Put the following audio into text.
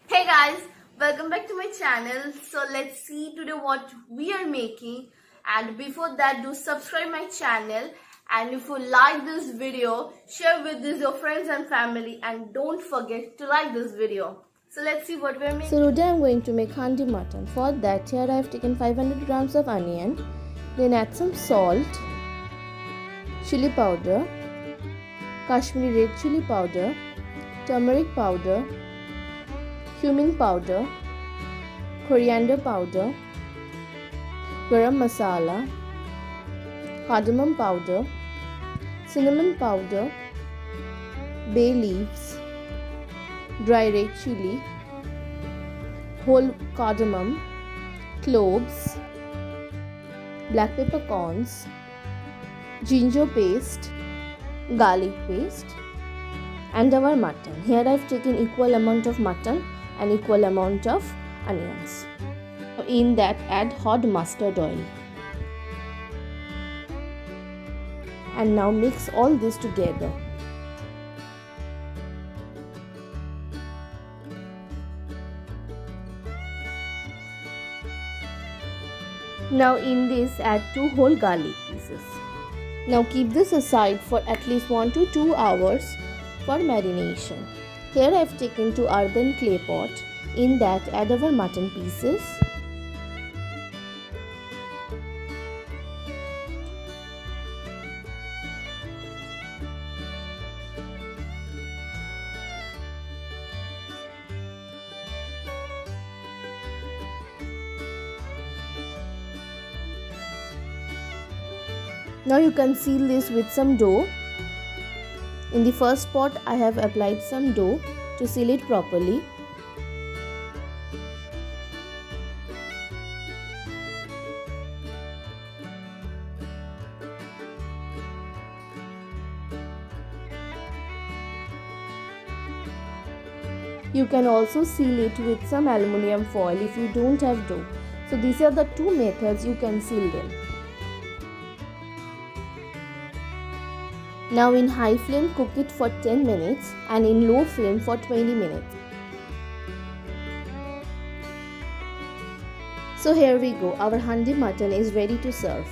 Hey guys, welcome back to my channel. So let's see today what we are making, and before that do subscribe my channel, and if you like this video share with your friends and family, and don't forget to like this video. So let's see what we're making. So today I'm going to make handi mutton. For that here I have taken 500 grams of onion, then add some salt, chili powder, Kashmiri red chili powder, turmeric powder, cumin powder, coriander powder, garam masala, cardamom powder, cinnamon powder, bay leaves, dry red chili, whole cardamom, cloves, black peppercorns, ginger paste, garlic paste, and our mutton. Here I have taken equal amount of mutton and equal amount of onions. In that add hot mustard oil. And now mix all this together. Now in this add 2 whole garlic pieces. Now keep this aside for at least 1 to 2 hours for marination. Here I have taken 2 earthen clay pot. In that add our mutton pieces. Now you can seal this with some dough. In the first pot I have applied some dough to seal it properly. You can also seal it with some aluminium foil if you don't have dough. So these are the two methods you can seal them. Now in high flame cook it for 10 minutes and in low flame for 20 minutes. So here we go, our handi mutton is ready to serve.